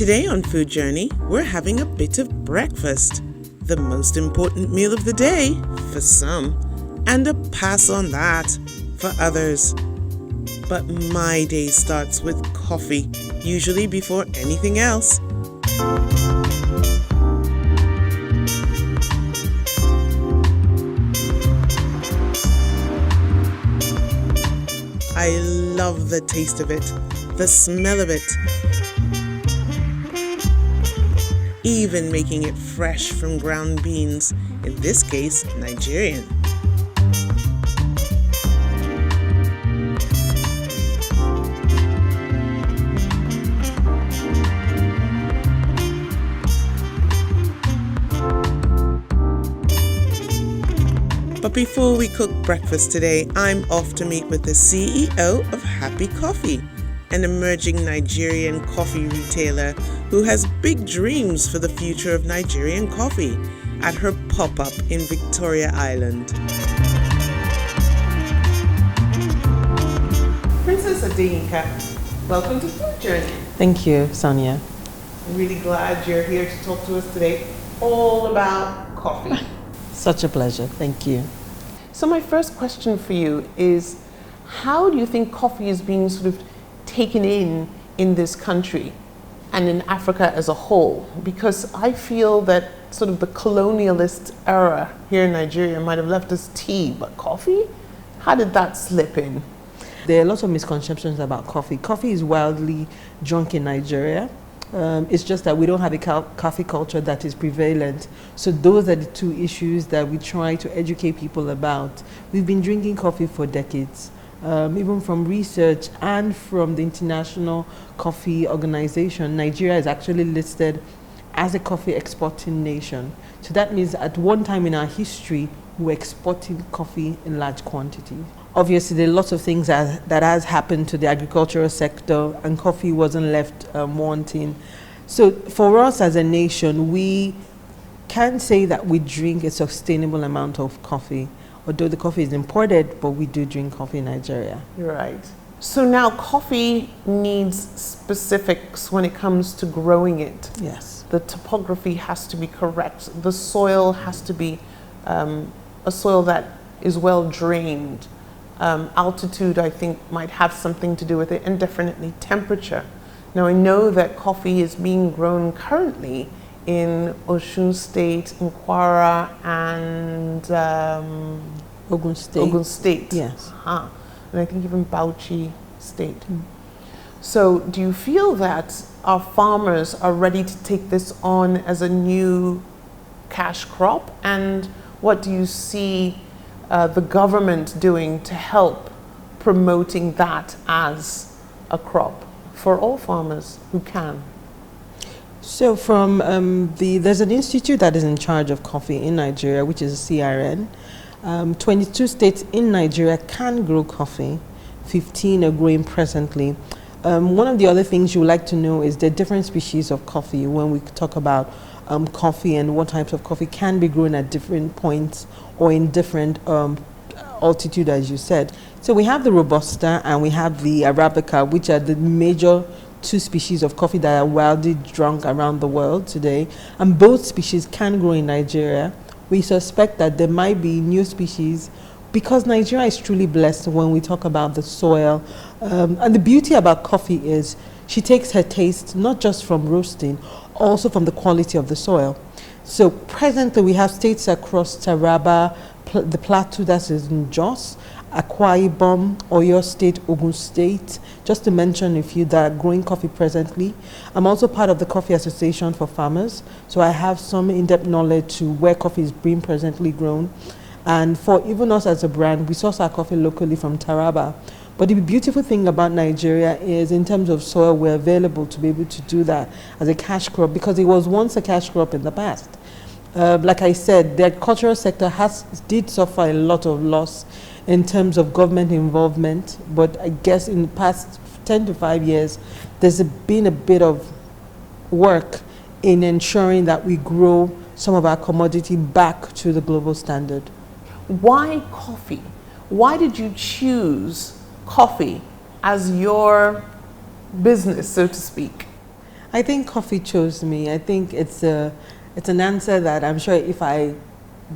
Today on Food Journey, we're having a bit of breakfast, the most important meal of the day for some, and a pass on that for others. But my day starts with coffee, usually before anything else. I love the taste of it, the smell of it, even making it fresh from ground beans, in this case, Nigerian. But before we cook breakfast today, I'm off to meet with the CEO of Happy Coffee, an emerging Nigerian coffee retailer who has big dreams for the future of Nigerian coffee at her pop-up in Victoria Island. Princess Adeyinka, welcome to Food Journey. Thank you, Sonia. I'm really glad you're here to talk to us today all about coffee. Such a pleasure. Thank you. So my first question for you is, how do you think coffee is being sort of taken in this country and in Africa as a whole? Because I feel that sort of the colonialist era here in Nigeria might have left us tea, but coffee? How did that slip in? There are lots of misconceptions about coffee. Coffee is widely drunk in Nigeria. It's just that we don't have a coffee culture that is prevalent. So those are the two issues that we try to educate people about. We've been drinking coffee for decades. Even from research and from the International Coffee Organization, Nigeria is actually listed as a coffee exporting nation. So that means at one time in our history, we were exporting coffee in large quantities. Obviously, there are lots of things that has happened to the agricultural sector, and coffee wasn't left wanting. So for us as a nation, we can say that we drink a sustainable amount of coffee, although the coffee is imported, but we do drink coffee in Nigeria. Right. So now coffee needs specifics when it comes to growing it. Yes. The topography has to be correct. The soil has to be a soil that is well drained. Altitude, I think, might have something to do with it, and definitely temperature. Now, I know that coffee is being grown currently in Osun State, in Kwara, and Ogun State. Ogun State. Yes. Uh-huh. And I think even Bauchi State. So do you feel that our farmers are ready to take this on as a new cash crop? And what do you see the government doing to help promoting that as a crop for all farmers who can? So from there's an institute that is in charge of coffee in Nigeria, which is CRN. 22 states in Nigeria can grow coffee. 15 are growing presently. One of the other things you would like to know is the different species of coffee when we talk about coffee and what types of coffee can be grown at different points or in different altitude, as you said. So we have the Robusta and we have the Arabica, which are the major two species of coffee that are widely drunk around the world today. And both species can grow in Nigeria. We suspect that there might be new species because Nigeria is truly blessed when we talk about the soil. And the beauty about coffee is she takes her taste not just from roasting, also from the quality of the soil. So presently we have states across Taraba, the Plateau that is in Jos, Akwa Ibom, Oyo State, Ogun State, just to mention a few that are growing coffee presently. I'm also part of the Coffee Association for Farmers, so I have some in-depth knowledge to where coffee is being presently grown. And for even us as a brand, we source our coffee locally from Taraba. But the beautiful thing about Nigeria is in terms of soil, we're available to be able to do that as a cash crop because it was once a cash crop in the past. Like I said, the agricultural sector did suffer a lot of loss in terms of government involvement, but I guess in the past 10 to 5 years, there's been a bit of work in ensuring that we grow some of our commodity back to the global standard. Why coffee? Why did you choose coffee as your business, so to speak? I think coffee chose me. I think it's an answer that I'm sure if I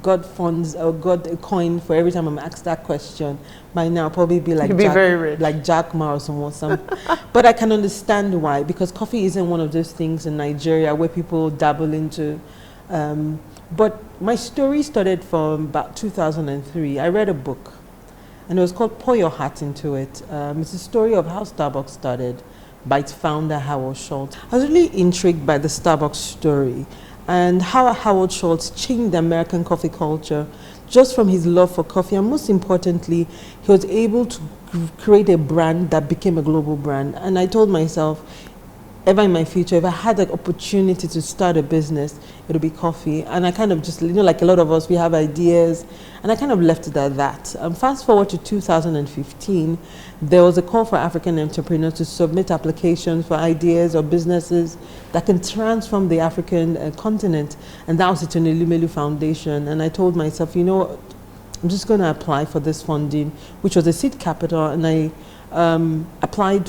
got funds or got a coin for every time I'm asked that question, by now I'll probably be like You'd be very rich. like Jack Ma or some. But I can understand why, because coffee isn't one of those things in Nigeria where people dabble into. But my story started from about 2003. I read a book, and it was called Pour Your Heart Into It. It's a story of how Starbucks started by its founder, Howard Schultz. I was really intrigued by the Starbucks story and how Howard Schultz changed the American coffee culture just from his love for coffee. And most importantly, he was able to create a brand that became a global brand. And I told myself, ever in my future, if I had the opportunity to start a business, it would be coffee. And I kind of just, like a lot of us, we have ideas, and I kind of left it at that. Fast forward to 2015, there was a call for African entrepreneurs to submit applications for ideas or businesses that can transform the African continent. And that was the Tony Elumelu Foundation. And I told myself, I'm just going to apply for this funding, which was a seed capital. And I applied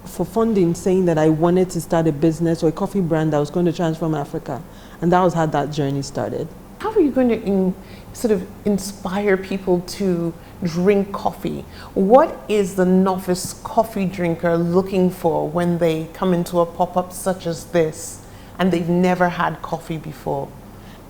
for funding, saying that I wanted to start a business or a coffee brand that was going to transform Africa. And that was how that journey started. How are you going to sort of inspire people to drink coffee? What is the novice coffee drinker looking for when they come into a pop-up such as this and they've never had coffee before?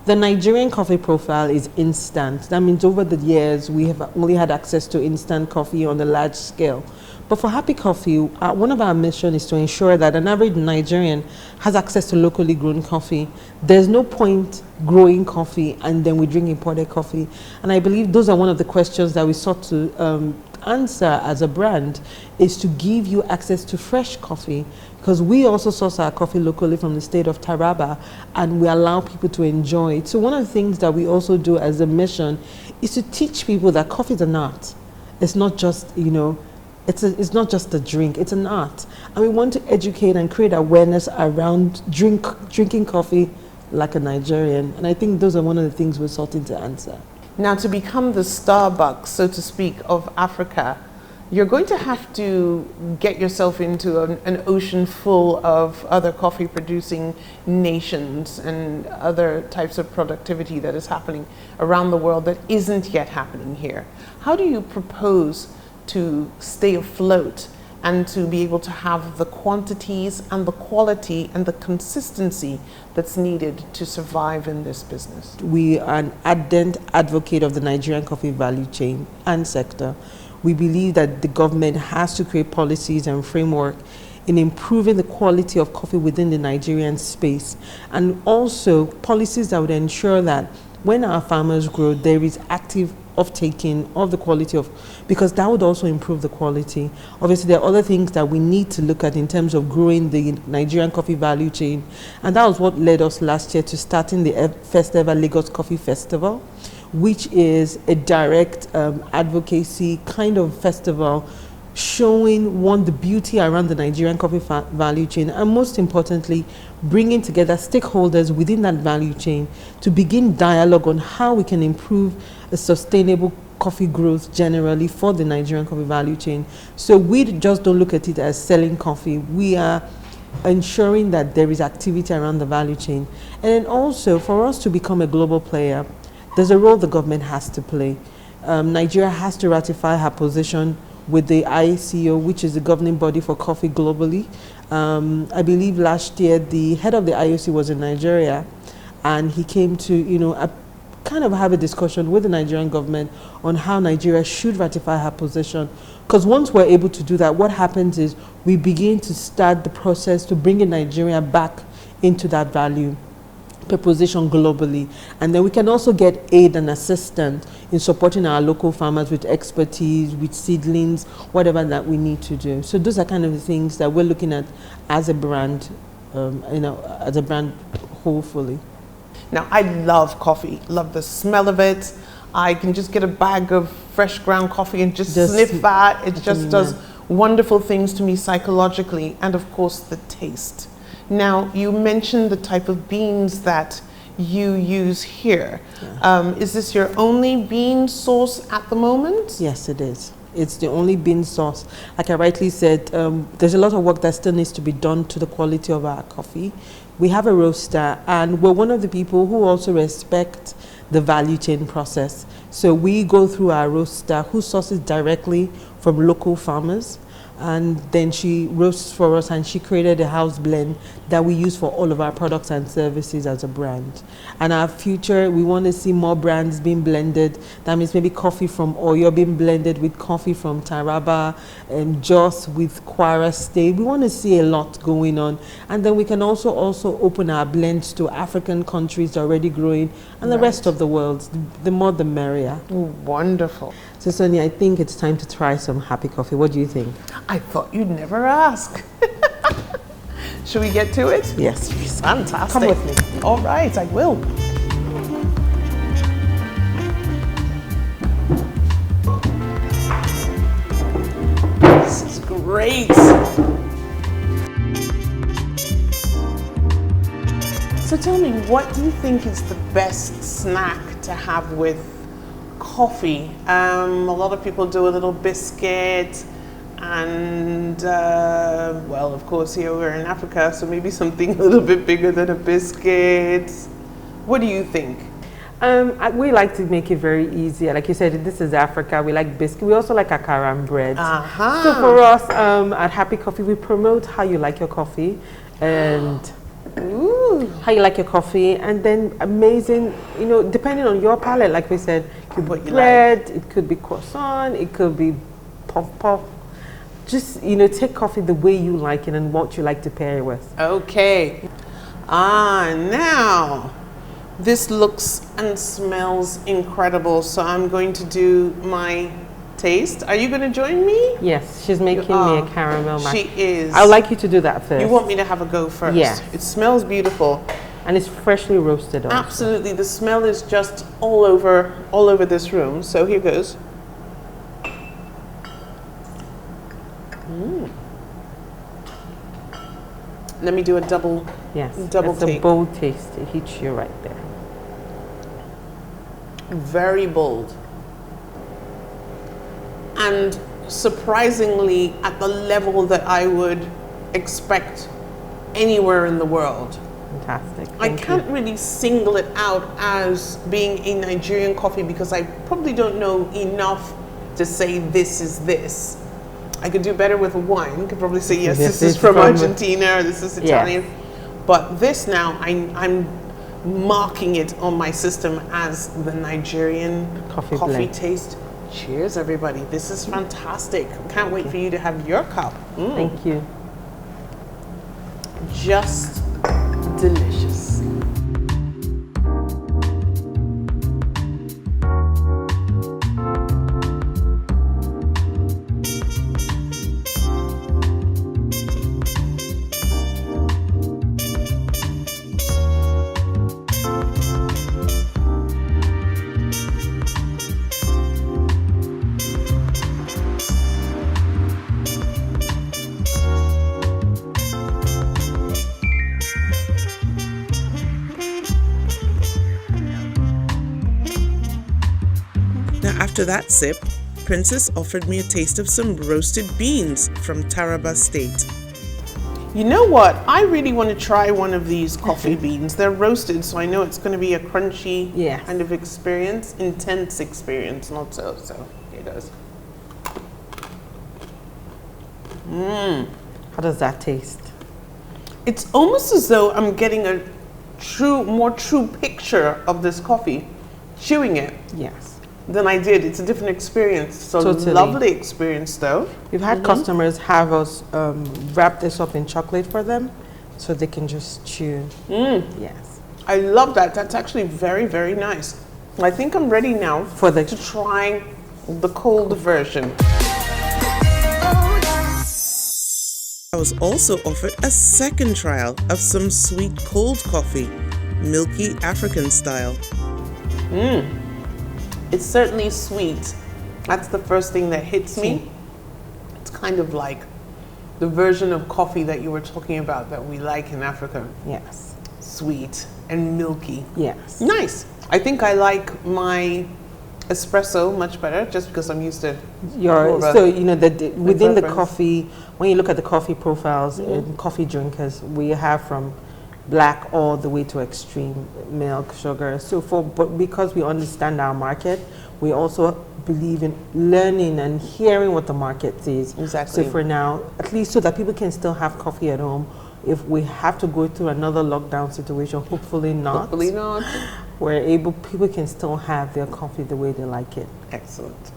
The Nigerian coffee profile is instant. That means over the years, we have only had access to instant coffee on a large scale. But for Happy Coffee, one of our missions is to ensure that an average Nigerian has access to locally grown coffee. There's no point growing coffee and then we drink imported coffee. And I believe those are one of the questions that we sought to answer as a brand, is to give you access to fresh coffee, because we also source our coffee locally from the state of Taraba, and we allow people to enjoy it. So one of the things that we also do as a mission is to teach people that coffee is an art. It's not just, it's not just a drink, it's an art. And we want to educate and create awareness around drinking coffee like a Nigerian. And I think those are one of the things we're starting to answer. Now, to become the Starbucks, so to speak, of Africa, you're going to have to get yourself into an ocean full of other coffee producing nations and other types of productivity that is happening around the world that isn't yet happening here. How do you propose to stay afloat and to be able to have the quantities and the quality and the consistency that's needed to survive in this business? We are an ardent advocate of the Nigerian coffee value chain and sector. We believe that the government has to create policies and framework in improving the quality of coffee within the Nigerian space, and also policies that would ensure that when our farmers grow, there is active off-taking of the quality of, because that would also improve the quality. Obviously, there are other things that we need to look at in terms of growing the Nigerian coffee value chain. And that was what led us last year to starting the first ever Lagos Coffee Festival, which is a direct advocacy kind of festival showing, one, the beauty around the Nigerian coffee value chain, and most importantly, bringing together stakeholders within that value chain to begin dialogue on how we can improve a sustainable coffee growth generally for the Nigerian coffee value chain. So we just don't look at it as selling coffee. We are ensuring that there is activity around the value chain. And then also, for us to become a global player, there's a role the government has to play. Nigeria has to ratify her position with the ICO, which is the governing body for coffee globally. I believe last year the head of the IOC was in Nigeria, and he came to kind of have a discussion with the Nigerian government on how Nigeria should ratify her position. Because once we're able to do that, what happens is we begin to start the process to bring Nigeria back into that value proposition globally. And then we can also get aid and assistance in supporting our local farmers with expertise, with seedlings, whatever that we need to do. So those are kind of the things that we're looking at as a brand, as a brand, hopefully. Now, I love coffee, love the smell of it. I can just get a bag of fresh ground coffee and just sniff that. It just does wonderful things to me psychologically, and of course the taste. Now, you mentioned the type of beans that you use here. Yeah. Is this your only bean source at the moment? Yes, it is. It's the only bean source. Like I rightly said, there's a lot of work that still needs to be done to the quality of our coffee. We have a roaster, and we're one of the people who also respect the value chain process. So we go through our roaster who sources directly from local farmers, and then she roasts for us, and she created a house blend that we use for all of our products and services as a brand. And our future, we want to see more brands being blended. That means maybe coffee from Oyo being blended with coffee from Taraba, and Jos with Kwara State. We want to see a lot going on. And then we can also open our blends to African countries already growing, and the rest of the world. The more the merrier. Wonderful. So Sonia, I think it's time to try some Happy Coffee. What do you think? I thought you'd never ask. Should we get to it? Yes, please. Fantastic. Come with me. All right, I will. This is great. So tell me, what do you think is the best snack to have with coffee? A lot of people do a little biscuit, and well, of course here we're in Africa, so maybe something a little bit bigger than a biscuit. What do you think? We like to make it very easy. Like you said, this is Africa. We like biscuit. We also like akara and bread. So for us at Happy Coffee, we promote how you like your coffee, and how you like your coffee, and then amazing, you know, depending on your palate, like we said, it could be bread, it could be croissant, it could be puff. Just, you know, take coffee the way you like it and what you like to pair it with. Okay. Now, this looks and smells incredible, so I'm going to do my taste. Are you going to join me? Yes, she's making me a caramel mac. She is. I'd like you to do that first. You want me to have a go first? Yes. It smells beautiful. And it's freshly roasted also. Absolutely. The smell is just all over this room. So here goes. Let me do a double. Yes. Double it's take. a bold taste. It hits you right there. Very bold. And surprisingly at the level that I would expect anywhere in the world. Fantastic. I can't really single it out as being a Nigerian coffee because I probably don't know enough to say this is this. I could do better with a wine. I could probably say, yes, this is from Argentina, or this is Italian. Yes. But this now, I'm marking it on my system as the Nigerian coffee taste. Cheers, everybody. This is fantastic. Can't wait for you to have your cup. Thank you. Just delicious. After that sip, Princess offered me a taste of some roasted beans from Taraba State. You know what? I really want to try one of these coffee beans. They're roasted, so I know it's going to be a crunchy kind of experience, intense experience, not so. So here it goes. How does that taste? It's almost as though I'm getting a more true picture of this coffee, chewing it. Yes. Than I did. It's a different experience. So totally. Lovely experience though. We've had customers have us wrap this up in chocolate for them so they can just chew. Yes. I love that. That's actually very, very nice. I think I'm ready now to try the cold version. I was also offered a second trial of some sweet cold coffee, milky African style. It's certainly sweet. That's the first thing that hits me. It's kind of like the version of coffee that you were talking about that we like in Africa. Yes. Sweet and milky. Yes. Nice. I think I like my Espresso, much better, just because I'm used to Your, more of so, you know, within the preference. coffee, when you look at the coffee profiles in coffee drinkers, we have from black all the way to extreme milk, sugar. So but because we understand our market, we also believe in learning and hearing what the market says. Exactly. So for now, at least so that people can still have coffee at home. If we have to go through another lockdown situation, hopefully not. Hopefully not. People can still have their coffee the way they like it. Excellent.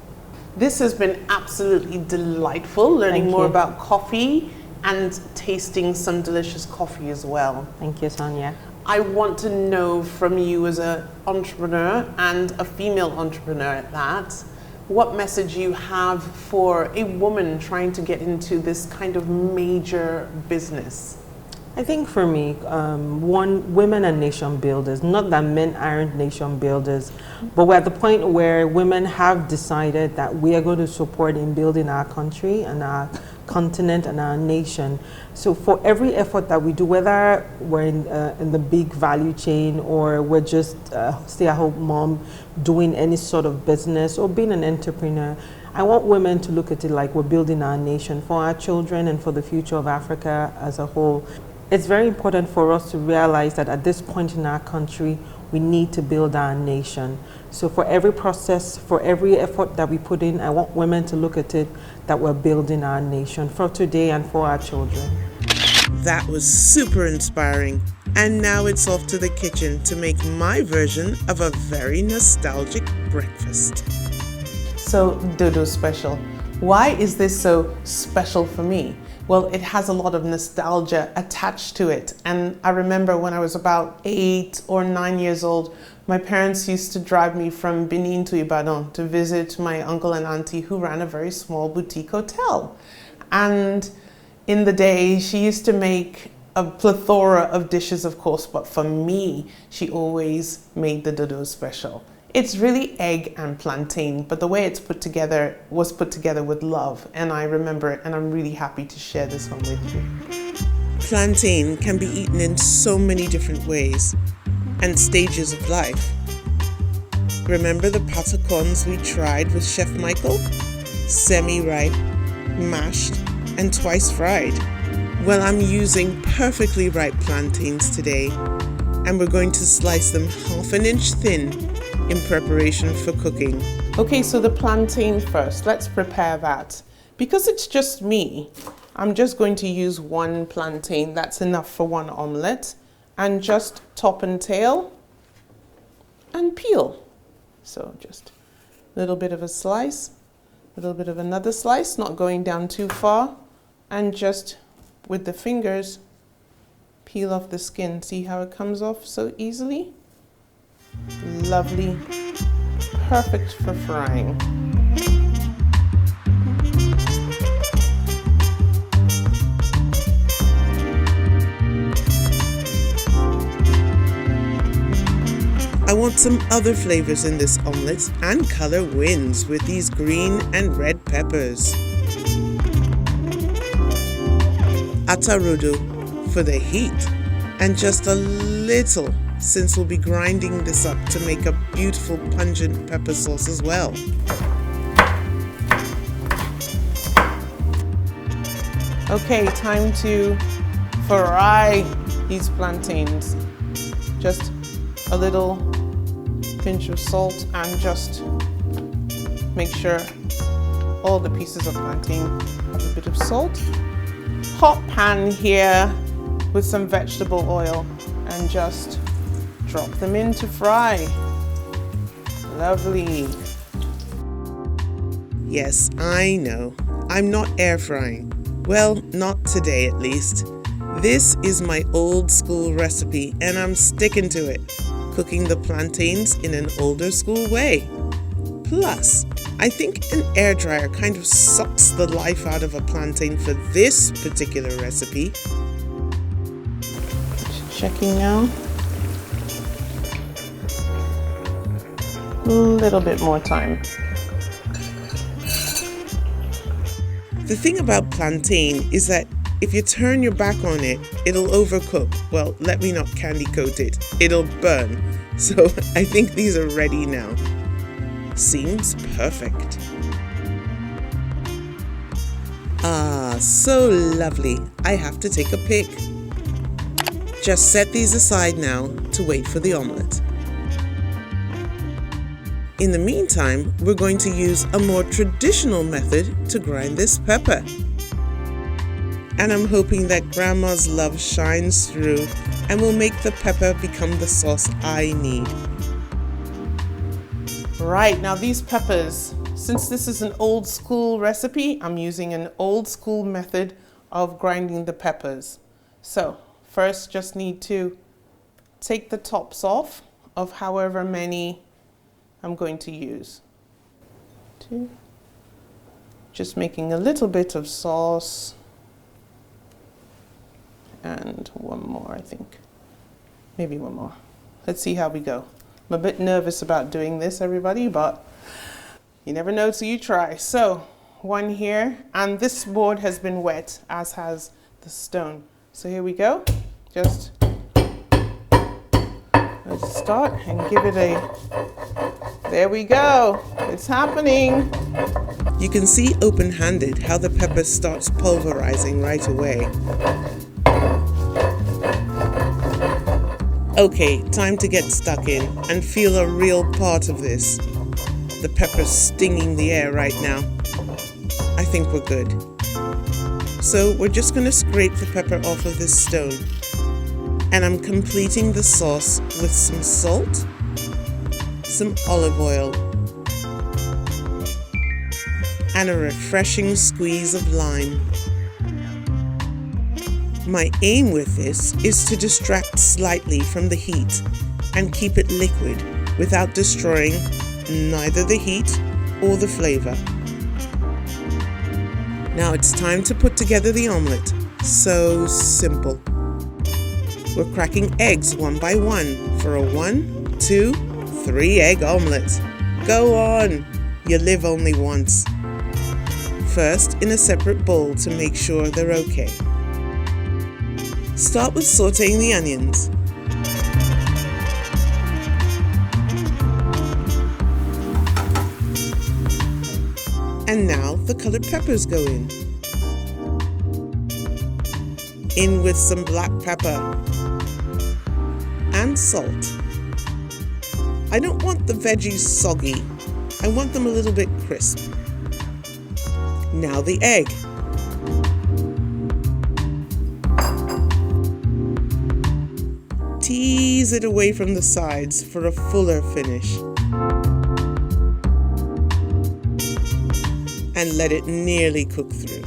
This has been absolutely delightful, learning Thank more you. about coffee and tasting some delicious coffee as well. Thank you, Sonia. I want to know from you as an entrepreneur and a female entrepreneur at that, what message you have for a woman trying to get into this kind of major business. I think for me, women are nation builders. Not that men aren't nation builders, but we're at the point where women have decided that we are going to support in building our country and our continent and our nation. So for every effort that we do, whether we're in the big value chain or we're just stay-at-home mom doing any sort of business or being an entrepreneur, I want women to look at it like we're building our nation for our children and for the future of Africa as a whole. It's very important for us to realize that at this point in our country, we need to build our nation. So for every process, for every effort that we put in, I want women to look at it that we're building our nation for today and for our children. That was super inspiring. And now it's off to the kitchen to make my version of a very nostalgic breakfast. So, Dodo Special. Why is this so special for me? Well, it has a lot of nostalgia attached to it. And I remember when I was about 8 or 9 years old, my parents used to drive me from Benin to Ibadan to visit my uncle and auntie who ran a very small boutique hotel. And in the day, she used to make a plethora of dishes, of course, but for me, she always made the Dodo Special. It's really egg and plantain, but the way it's put together was put together with love, and I remember it, and I'm really happy to share this one with you. Plantain can be eaten in so many different ways and stages of life. Remember the patacons we tried with Chef Michael? Semi-ripe, mashed, and twice fried. Well, I'm using perfectly ripe plantains today, and we're going to slice them 1/2 inch thin in preparation for cooking. Okay, so the plantain first. Let's prepare that. Because it's just me, I'm just going to use one plantain. That's enough for one omelette. And just top and tail and peel. So just a little bit of a slice, a little bit of another slice, not going down too far. And just with the fingers, peel off the skin. See how it comes off so easily? Lovely, perfect for frying. I want some other flavors in this omelette, and color wins with these green and red peppers. Atarudo for the heat, and just a little, since we'll be grinding this up to make a beautiful pungent pepper sauce as well. Okay, time to fry these plantains. Just a little pinch of salt and just make sure all the pieces of plantain have a bit of salt. Hot pan here with some vegetable oil and just drop them in to fry. Lovely. Yes, I know, I'm not air frying. Well, not today at least. This is my old school recipe and I'm sticking to it, cooking the plantains in an older school way. Plus, I think an air dryer kind of sucks the life out of a plantain for this particular recipe. Checking now. A little bit more time. The thing about plantain is that if you turn your back on it, it'll overcook. Well, let me not candy coat it. It'll burn. So I think these are ready now. Seems perfect. Ah, so lovely. I have to take a pic. Just set these aside now to wait for the omelette. In the meantime, we're going to use a more traditional method to grind this pepper. And I'm hoping that Grandma's love shines through and will make the pepper become the sauce I need. Right, now these peppers, since this is an old school recipe, I'm using an old school method of grinding the peppers. So first just need to take the tops off of however many I'm going to use. 2. Just making a little bit of sauce. And one more, I think. Maybe one more. Let's see how we go. I'm a bit nervous about doing this, everybody, but you never know till you try. So, one here, and this board has been wet, as has the stone. So here we go. Just let's start and give it a, there we go. It's happening. You can see open-handed how the pepper starts pulverizing right away. Okay, time to get stuck in and feel a real part of this. The pepper's stinging the air right now. I think we're good. So we're just going to scrape the pepper off of this stone. And I'm completing the sauce with some salt, some olive oil, and a refreshing squeeze of lime. My aim with this is to distract slightly from the heat and keep it liquid without destroying neither the heat or the flavor. Now it's time to put together the omelette. So simple. We're cracking eggs one by one for a 1, 2, 3 egg omelette. Go on! You live only once. First in a separate bowl to make sure they're okay. Start with sauteing the onions. And now the colored peppers go in. In with some black pepper and salt. I don't want the veggies soggy. I want them a little bit crisp. Now the egg. Tease it away from the sides for a fuller finish. And let it nearly cook through.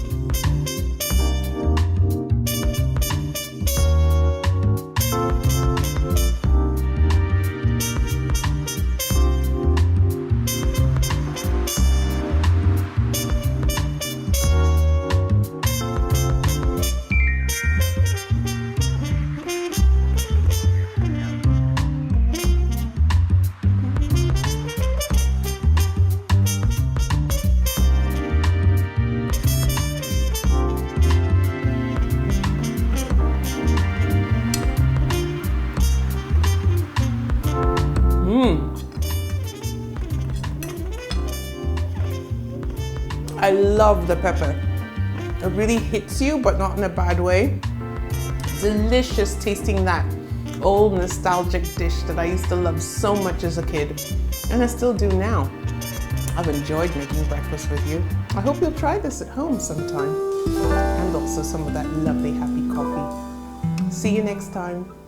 I love the pepper. It really hits you, but not in a bad way. Delicious tasting, that old nostalgic dish that I used to love so much as a kid, and I still do now. I've enjoyed making breakfast with you. I hope you'll try this at home sometime. And also some of that lovely happy coffee. See you next time.